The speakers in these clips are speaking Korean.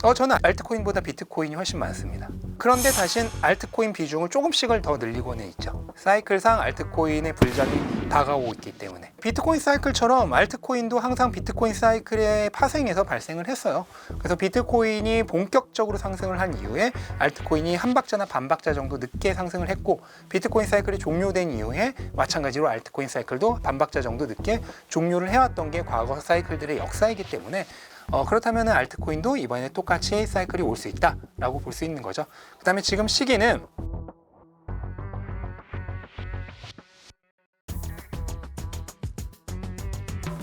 저는 알트코인보다 비트코인이 훨씬 많습니다. 그런데 다신 알트코인 비중을 조금씩을 더 늘리고는 있죠. 사이클상 알트코인의 불장이 다가오고 있기 때문에. 비트코인 사이클처럼 알트코인도 항상 비트코인 사이클의 파생에서 발생을 했어요. 그래서 비트코인이 본격적으로 상승을 한 이후에 알트코인이 한 박자나 반 박자 정도 늦게 상승을 했고, 비트코인 사이클이 종료된 이후에 마찬가지로 알트코인 사이클도 반 박자 정도 늦게 종료를 해왔던 게 과거 사이클들의 역사이기 때문에 그렇다면 알트코인도 이번에 똑같이 사이클이 올 수 있다라고 볼 수 있는 거죠. 그 다음에 지금 시기는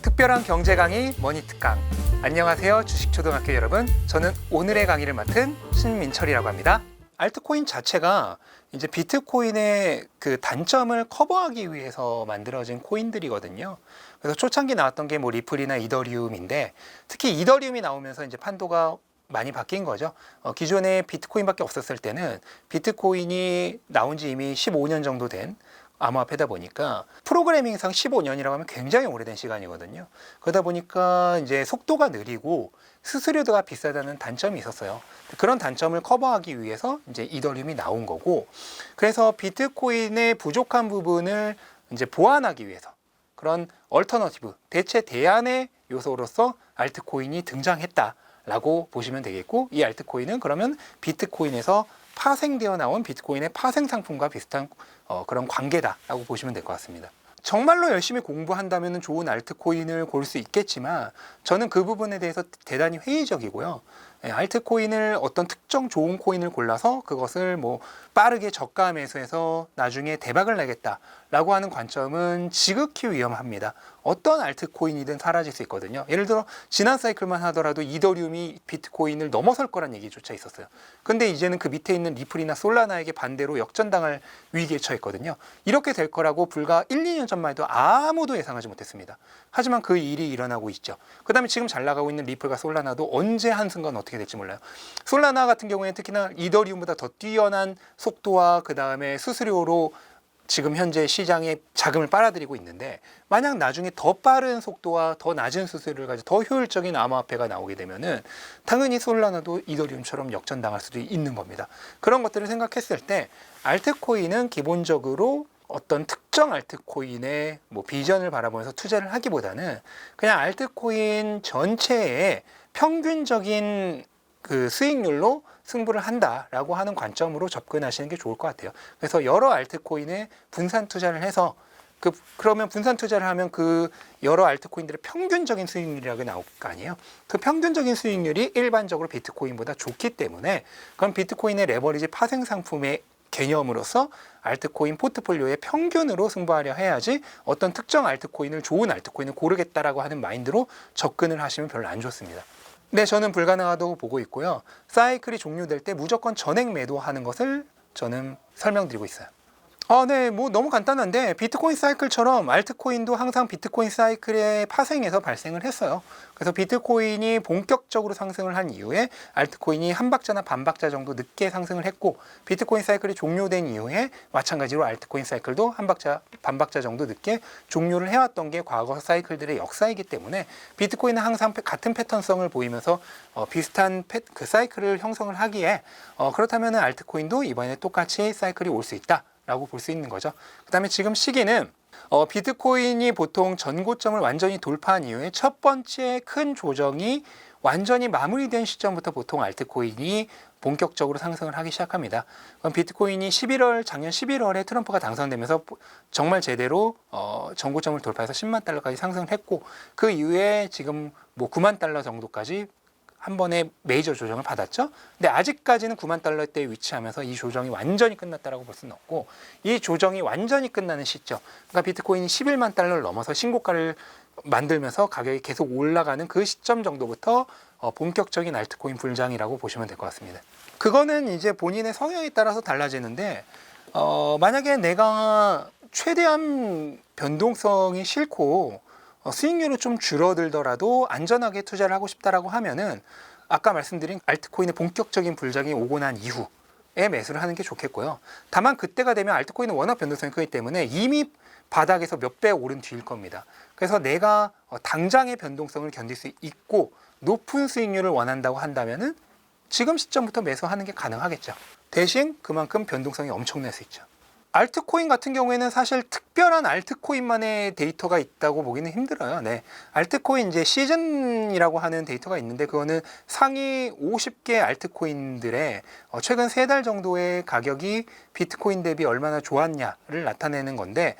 특별한 경제 강의 머니 특강. 안녕하세요, 주식초등학교 여러분. 저는 오늘의 강의를 맡은 신민철이라고 합니다. 알트코인 자체가 이제 비트코인의 그 단점을 커버하기 위해서 만들어진 코인들이거든요. 그래서 초창기 나왔던 게 뭐 리플이나 이더리움인데, 특히 이더리움이 나오면서 이제 판도가 많이 바뀐 거죠. 기존에 비트코인밖에 없었을 때는 비트코인이 나온 지 이미 15년 정도 된 암호화폐다 보니까 프로그래밍상 15년이라고 하면 굉장히 오래된 시간이거든요. 그러다 보니까 이제 속도가 느리고 수수료가 비싸다는 단점이 있었어요. 그런 단점을 커버하기 위해서 이제 이더리움이 나온 거고, 그래서 비트코인의 부족한 부분을 이제 보완하기 위해서 그런 얼터너티브, 대체 대안의 요소로서 알트코인이 등장했다라고 보시면 되겠고, 이 알트코인은 그러면 비트코인에서 파생되어 나온 비트코인의 파생 상품과 비슷한 그런 관계다라고 보시면 될 것 같습니다. 정말로 열심히 공부한다면 좋은 알트코인을 고를 수 있겠지만, 저는 그 부분에 대해서 대단히 회의적이고요. 알트코인을 어떤 특정 좋은 코인을 골라서 그것을 뭐 빠르게 저가 매수해서 나중에 대박을 내겠다라고 하는 관점은 지극히 위험합니다. 어떤 알트코인이든 사라질 수 있거든요. 예를 들어 지난 사이클만 하더라도 이더리움이 비트코인을 넘어설 거란 얘기조차 있었어요. 근데 이제는 그 밑에 있는 리플이나 솔라나에게 반대로 역전당할 위기에 처했거든요. 이렇게 될 거라고 불과 1, 2년 전만 해도 아무도 예상하지 못했습니다. 하지만 그 일이 일어나고 있죠. 그 다음에 지금 잘 나가고 있는 리플과 솔라나도 언제 한순간 어떻게 될지 몰라요. 솔라나 같은 경우에는 특히나 이더리움보다 더 뛰어난 속도와 그 다음에 수수료로 지금 현재 시장에 자금을 빨아들이고 있는데, 만약 나중에 더 빠른 속도와 더 낮은 수수료를 가지고 더 효율적인 암호화폐가 나오게 되면은 당연히 솔라나도 이더리움처럼 역전당할 수도 있는 겁니다. 그런 것들을 생각했을 때 알트코인은 기본적으로 어떤 특정 알트코인의 뭐 비전을 바라보면서 투자를 하기보다는 그냥 알트코인 전체의 평균적인 그 수익률로 승부를 한다라고 하는 관점으로 접근하시는 게 좋을 것 같아요. 그래서 여러 알트코인에 분산 투자를 해서 그러면 분산 투자를 하면 그 여러 알트코인들의 평균적인 수익률이라고 나올 거 아니에요. 그 평균적인 수익률이 일반적으로 비트코인보다 좋기 때문에 그럼 비트코인의 레버리지 파생 상품의 개념으로서 알트코인 포트폴리오의 평균으로 승부하려 해야지 어떤 특정 알트코인을 좋은 알트코인을 고르겠다라고 하는 마인드로 접근을 하시면 별로 안 좋습니다. 네, 저는 불가능하다고 보고 있고요. 사이클이 종료될 때 무조건 전액 매도하는 것을 저는 설명드리고 있어요. 네, 뭐 너무 간단한데 비트코인 사이클처럼 알트코인도 항상 비트코인 사이클의 파생에서 발생을 했어요. 그래서 비트코인이 본격적으로 상승을 한 이후에 알트코인이 한 박자나 반 박자 정도 늦게 상승을 했고, 비트코인 사이클이 종료된 이후에 마찬가지로 알트코인 사이클도 한 박자, 반 박자 정도 늦게 종료를 해왔던 게 과거 사이클들의 역사이기 때문에 비트코인은 항상 같은 패턴성을 보이면서 비슷한 그 사이클을 형성을 하기에 그렇다면 알트코인도 이번에 똑같이 사이클이 올 수 있다 라고 볼 수 있는 거죠. 그 다음에 지금 시기는 비트코인이 보통 전고점을 완전히 돌파한 이후에 첫 번째 큰 조정이 완전히 마무리된 시점부터 보통 알트코인이 본격적으로 상승을 하기 시작합니다. 그럼 비트코인이 작년 11월에 트럼프가 당선되면서 정말 제대로 전고점을 돌파해서 10만 달러까지 상승을 했고, 그 이후에 지금 뭐 9만 달러 정도까지 한 번에 메이저 조정을 받았죠. 근데 아직까지는 9만 달러대에 위치하면서 이 조정이 완전히 끝났다라고 볼 수는 없고, 이 조정이 완전히 끝나는 시점, 그러니까 비트코인이 11만 달러를 넘어서 신고가를 만들면서 가격이 계속 올라가는 그 시점 정도부터 본격적인 알트코인 불장이라고 보시면 될 것 같습니다. 그거는 이제 본인의 성향에 따라서 달라지는데, 만약에 내가 최대한 변동성이 싫고 수익률은 좀 줄어들더라도 안전하게 투자를 하고 싶다라고 하면은 아까 말씀드린 알트코인의 본격적인 불장이 오고 난 이후에 매수를 하는 게 좋겠고요. 다만 그때가 되면 알트코인은 워낙 변동성이 크기 때문에 이미 바닥에서 몇 배 오른 뒤일 겁니다. 그래서 내가 당장의 변동성을 견딜 수 있고 높은 수익률을 원한다고 한다면은 지금 시점부터 매수하는 게 가능하겠죠. 대신 그만큼 변동성이 엄청날 수 있죠. 알트코인 같은 경우에는 사실 특별한 알트코인만의 데이터가 있다고 보기는 힘들어요. 네. 알트코인 이제 시즌이라고 하는 데이터가 있는데 그거는 상위 50개 알트코인들의 최근 3달 정도의 가격이 비트코인 대비 얼마나 좋았냐를 나타내는 건데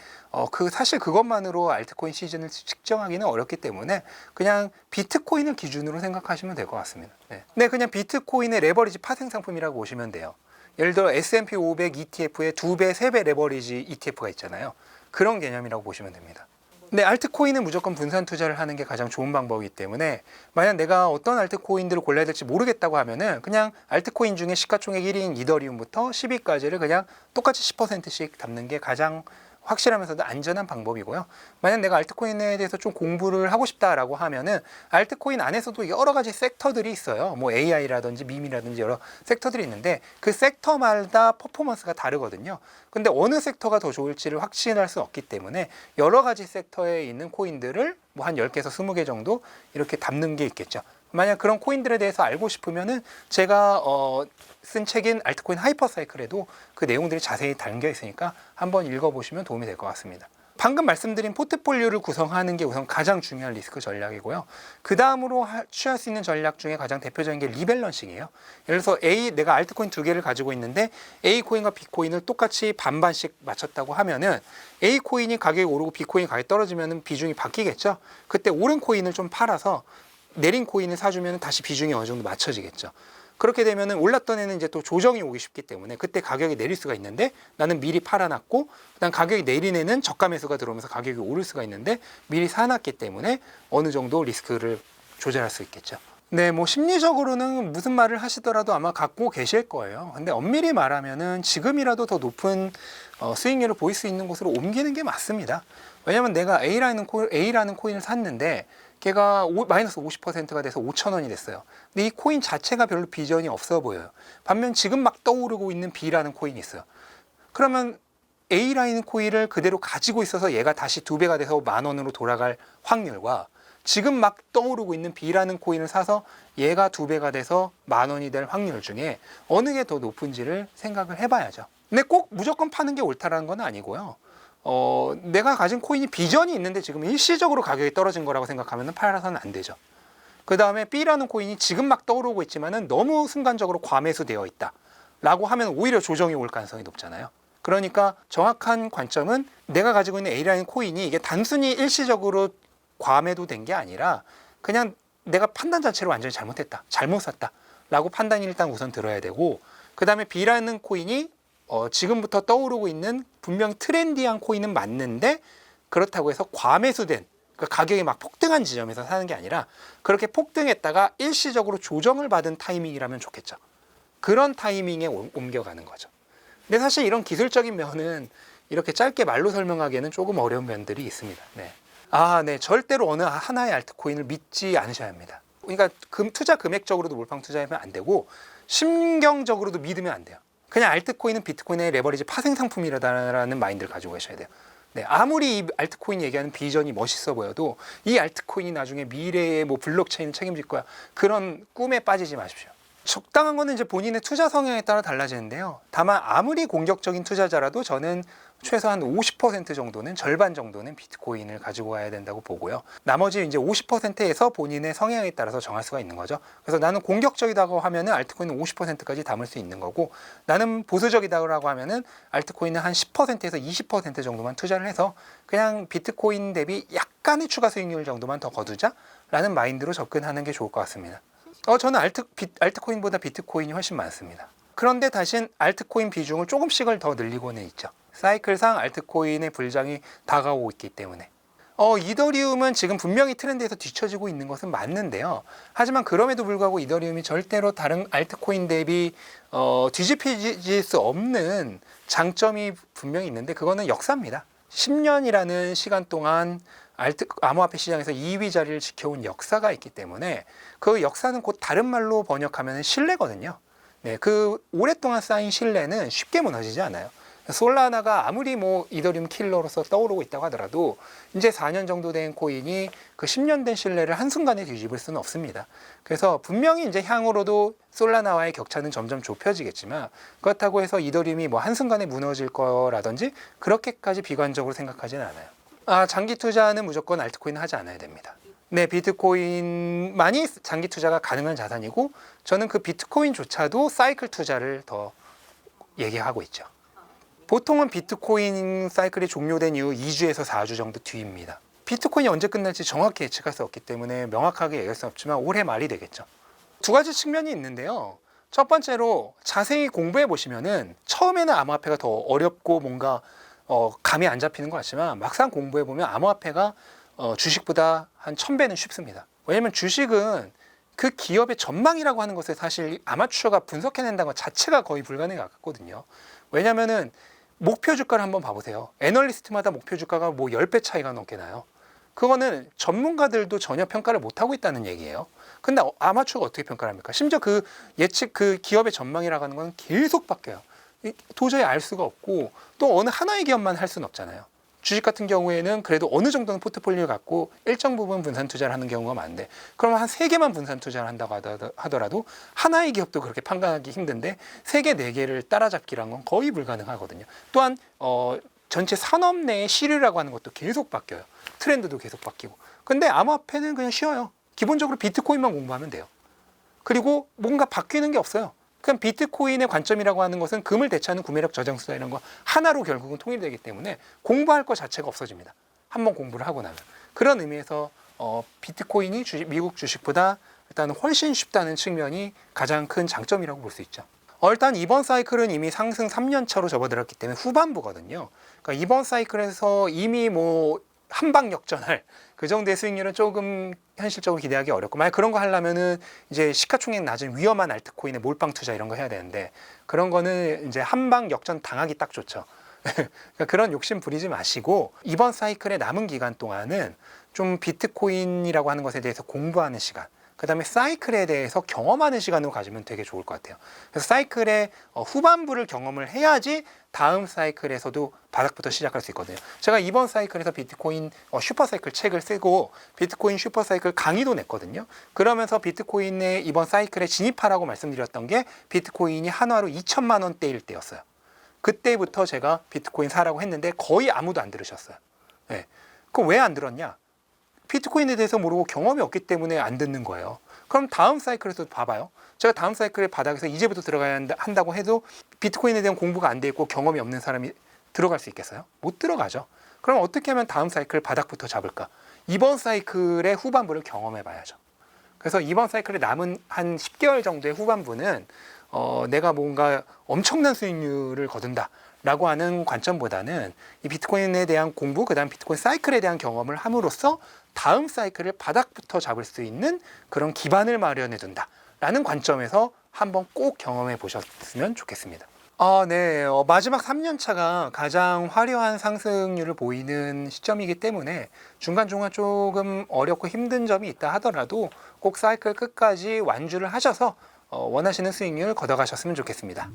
사실 그것만으로 알트코인 시즌을 측정하기는 어렵기 때문에 그냥 비트코인을 기준으로 생각하시면 될 것 같습니다. 네, 그냥 비트코인의 레버리지 파생 상품이라고 보시면 돼요. 예를 들어 S&P 500 ETF의 2배, 3배 레버리지 ETF가 있잖아요. 그런 개념이라고 보시면 됩니다. 근데 알트코인은 무조건 분산 투자를 하는 게 가장 좋은 방법이기 때문에 만약 내가 어떤 알트코인들을 골라야 될지 모르겠다고 하면은 그냥 알트코인 중에 시가총액 1위인 이더리움부터 10위까지를 그냥 똑같이 10%씩 담는 게 가장 확실하면서도 안전한 방법이고요. 만약 내가 알트코인에 대해서 좀 공부를 하고 싶다라고 하면은 알트코인 안에서도 여러 가지 섹터들이 있어요. 뭐 AI라든지 밈이라든지 여러 섹터들이 있는데 그 섹터마다 퍼포먼스가 다르거든요. 근데 어느 섹터가 더 좋을지를 확신할 수 없기 때문에 여러 가지 섹터에 있는 코인들을 뭐 한 10개에서 20개 정도 이렇게 담는 게 있겠죠. 만약 그런 코인들에 대해서 알고 싶으면은 제가 쓴 책인 알트코인 하이퍼사이클에도 그 내용들이 자세히 담겨 있으니까 한번 읽어보시면 도움이 될 것 같습니다. 방금 말씀드린 포트폴리오를 구성하는 게 우선 가장 중요한 리스크 전략이고요. 그 다음으로 취할 수 있는 전략 중에 가장 대표적인 게 리밸런싱이에요. 예를 들어서 내가 알트코인 2개를 가지고 있는데 A 코인과 B 코인을 똑같이 반반씩 맞췄다고 하면은 A 코인이 가격이 오르고 B 코인이 가격이 떨어지면 비중이 바뀌겠죠. 그때 오른 코인을 좀 팔아서 내린 코인을 사주면 다시 비중이 어느 정도 맞춰지겠죠. 그렇게 되면 올랐던 애는 이제 또 조정이 오기 쉽기 때문에 그때 가격이 내릴 수가 있는데 나는 미리 팔아놨고 그다음 가격이 내린 애는 저가 매수가 들어오면서 가격이 오를 수가 있는데 미리 사놨기 때문에 어느 정도 리스크를 조절할 수 있겠죠. 네, 뭐 심리적으로는 무슨 말을 하시더라도 아마 갖고 계실 거예요. 근데 엄밀히 말하면은 지금이라도 더 높은 수익률을 보일 수 있는 곳으로 옮기는 게 맞습니다. 왜냐면 내가 A라는 코인을 샀는데 걔가 마이너스 50%가 돼서 5,000원이 됐어요. 근데 이 코인 자체가 별로 비전이 없어 보여요. 반면 지금 막 떠오르고 있는 B라는 코인이 있어요. 그러면 A라는 코인을 그대로 가지고 있어서 얘가 다시 2배가 돼서 10,000원으로 돌아갈 확률과 지금 막 떠오르고 있는 B라는 코인을 사서 얘가 2배가 돼서 10,000원이 될 확률 중에 어느 게 더 높은지를 생각을 해봐야죠. 근데 꼭 무조건 파는 게 옳다라는 건 아니고요. 내가 가진 코인이 비전이 있는데 지금 일시적으로 가격이 떨어진 거라고 생각하면 팔아서는 안 되죠. 그 다음에 B라는 코인이 지금 막 떠오르고 있지만은 너무 순간적으로 과매수되어 있다 라고 하면 오히려 조정이 올 가능성이 높잖아요. 그러니까 정확한 관점은 내가 가지고 있는 A라는 코인이 이게 단순히 일시적으로 과매도된 게 아니라 그냥 내가 판단 자체로 완전히 잘못했다, 잘못 샀다 라고 판단이 일단 우선 들어야 되고, 그 다음에 B라는 코인이 지금부터 떠오르고 있는 분명 트렌디한 코인은 맞는데 그렇다고 해서 과매수된, 그러니까 가격이 막 폭등한 지점에서 사는 게 아니라 그렇게 폭등했다가 일시적으로 조정을 받은 타이밍이라면 좋겠죠. 그런 타이밍에 옮겨가는 거죠. 근데 사실 이런 기술적인 면은 이렇게 짧게 말로 설명하기에는 조금 어려운 면들이 있습니다. 네. 네. 절대로 어느 하나의 알트코인을 믿지 않으셔야 합니다. 그러니까 투자 금액적으로도 몰빵 투자하면 안 되고 심경적으로도 믿으면 안 돼요. 그냥 알트코인은 비트코인의 레버리지 파생 상품이라는 마인드를 가지고 계셔야 돼요. 네, 아무리 이 알트코인 얘기하는 비전이 멋있어 보여도 이 알트코인이 나중에 미래의 뭐 블록체인을 책임질 거야, 그런 꿈에 빠지지 마십시오. 적당한 거는 이제 본인의 투자 성향에 따라 달라지는데요. 다만 아무리 공격적인 투자자라도 저는 최소한 50% 정도는, 절반 정도는 비트코인을 가지고 와야 된다고 보고요. 나머지 이제 50%에서 본인의 성향에 따라서 정할 수가 있는 거죠. 그래서 나는 공격적이다고 하면은 알트코인은 50%까지 담을 수 있는 거고, 나는 보수적이다고 하면은 알트코인은 한 10%에서 20% 정도만 투자를 해서 그냥 비트코인 대비 약간의 추가 수익률 정도만 더 거두자라는 마인드로 접근하는 게 좋을 것 같습니다. 저는 알트코인보다 비트코인이 훨씬 많습니다. 그런데 다신 알트코인 비중을 조금씩을 더 늘리고는 있죠. 사이클상 알트코인의 불장이 다가오고 있기 때문에. 이더리움은 지금 분명히 트렌드에서 뒤처지고 있는 것은 맞는데요. 하지만 그럼에도 불구하고 이더리움이 절대로 다른 알트코인 대비 뒤집힐 수 없는 장점이 분명히 있는데, 그거는 역사입니다. 10년이라는 시간 동안 암호화폐 시장에서 2위 자리를 지켜온 역사가 있기 때문에 그 역사는 곧 다른 말로 번역하면 신뢰거든요. 네, 그 오랫동안 쌓인 신뢰는 쉽게 무너지지 않아요. 솔라나가 아무리 뭐 이더리움 킬러로서 떠오르고 있다고 하더라도 이제 4년 정도 된 코인이 그 10년 된 신뢰를 한순간에 뒤집을 수는 없습니다. 그래서 분명히 이제 향후로도 솔라나와의 격차는 점점 좁혀지겠지만 그렇다고 해서 이더리움이 뭐 한순간에 무너질 거라든지 그렇게까지 비관적으로 생각하지는 않아요. 장기 투자는 무조건 알트코인은 하지 않아야 됩니다. 네, 비트코인만이 장기 투자가 가능한 자산이고 저는 그 비트코인조차도 사이클 투자를 더 얘기하고 있죠. 보통은 비트코인 사이클이 종료된 이후 2주에서 4주 정도 뒤입니다. 비트코인이 언제 끝날지 정확히 예측할 수 없기 때문에 명확하게 얘기할 수 없지만 올해 말이 되겠죠. 두 가지 측면이 있는데요. 첫 번째로 자세히 공부해 보시면은 처음에는 암호화폐가 더 어렵고 뭔가 감이 안 잡히는 것 같지만 막상 공부해 보면 암호화폐가 주식보다 한 1000배는 쉽습니다. 왜냐하면 주식은 그 기업의 전망이라고 하는 것을 사실 아마추어가 분석해낸다는 것 자체가 거의 불가능에 가깝거든요. 왜냐하면은 목표 주가를 한번 봐보세요. 애널리스트마다 목표 주가가 뭐 10배 차이가 넘게 나요. 그거는 전문가들도 전혀 평가를 못하고 있다는 얘기예요. 근데 아마추어가 어떻게 평가를 합니까? 심지어 그 예측 그 기업의 전망이라고 하는 건 계속 바뀌어요. 도저히 알 수가 없고 또 어느 하나의 기업만 할 수는 없잖아요. 주식 같은 경우에는 그래도 어느 정도는 포트폴리오를 갖고 일정 부분 분산 투자를 하는 경우가 많은데 그러면 한 3개만 분산 투자를 한다고 하더라도 하나의 기업도 그렇게 판단하기 힘든데 3개, 4개를 따라잡기란 건 거의 불가능하거든요. 또한 전체 산업 내의 시류라고 하는 것도 계속 바뀌어요. 트렌드도 계속 바뀌고. 근데 암호화폐는 그냥 쉬워요. 기본적으로 비트코인만 공부하면 돼요. 그리고 뭔가 바뀌는 게 없어요. 그럼 비트코인의 관점이라고 하는 것은 금을 대체하는 구매력 저장수다 이런 거 하나로 결국은 통일되기 때문에 공부할 것 자체가 없어집니다. 한번 공부를 하고 나면. 그런 의미에서 비트코인이 미국 주식보다 일단 훨씬 쉽다는 측면이 가장 큰 장점이라고 볼 수 있죠. 일단 이번 사이클은 이미 상승 3년 차로 접어들었기 때문에 후반부거든요. 그러니까 이번 사이클에서 이미 뭐 한방 역전할 그 정도의 수익률은 조금 현실적으로 기대하기 어렵고 만약 그런 거 하려면은 이제 시가총액 낮은 위험한 알트코인에 몰빵 투자 이런 거 해야 되는데 그런 거는 이제 한방 역전 당하기 딱 좋죠. 그러니까 그런 욕심 부리지 마시고 이번 사이클의 남은 기간 동안은 좀 비트코인이라고 하는 것에 대해서 공부하는 시간 그 다음에 사이클에 대해서 경험하는 시간으로 가지면 되게 좋을 것 같아요. 그래서 사이클의 후반부를 경험을 해야지 다음 사이클에서도 바닥부터 시작할 수 있거든요. 제가 이번 사이클에서 비트코인 슈퍼사이클 책을 쓰고 비트코인 슈퍼사이클 강의도 냈거든요. 그러면서 비트코인의 이번 사이클에 진입하라고 말씀드렸던 게 비트코인이 한화로 2천만 원대일 때였어요. 그때부터 제가 비트코인 사라고 했는데 거의 아무도 안 들으셨어요. 네. 그럼 왜 안 들었냐? 비트코인에 대해서 모르고 경험이 없기 때문에 안 듣는 거예요. 그럼 다음 사이클에서 봐봐요. 제가 다음 사이클의 바닥에서 이제부터 들어가야 한다고 해도 비트코인에 대한 공부가 안 돼 있고 경험이 없는 사람이 들어갈 수 있겠어요? 못 들어가죠. 그럼 어떻게 하면 다음 사이클 바닥부터 잡을까? 이번 사이클의 후반부를 경험해 봐야죠. 그래서 이번 사이클에 남은 한 10개월 정도의 후반부는 내가 뭔가 엄청난 수익률을 거둔다 라고 하는 관점보다는 이 비트코인에 대한 공부, 그 다음 비트코인 사이클에 대한 경험을 함으로써 다음 사이클을 바닥부터 잡을 수 있는 그런 기반을 마련해 둔다 라는 관점에서 한번 꼭 경험해 보셨으면 좋겠습니다. 네. 마지막 3년 차가 가장 화려한 상승률을 보이는 시점이기 때문에 중간중간 조금 어렵고 힘든 점이 있다 하더라도 꼭 사이클 끝까지 완주를 하셔서 원하시는 수익률 걷어가셨으면 좋겠습니다.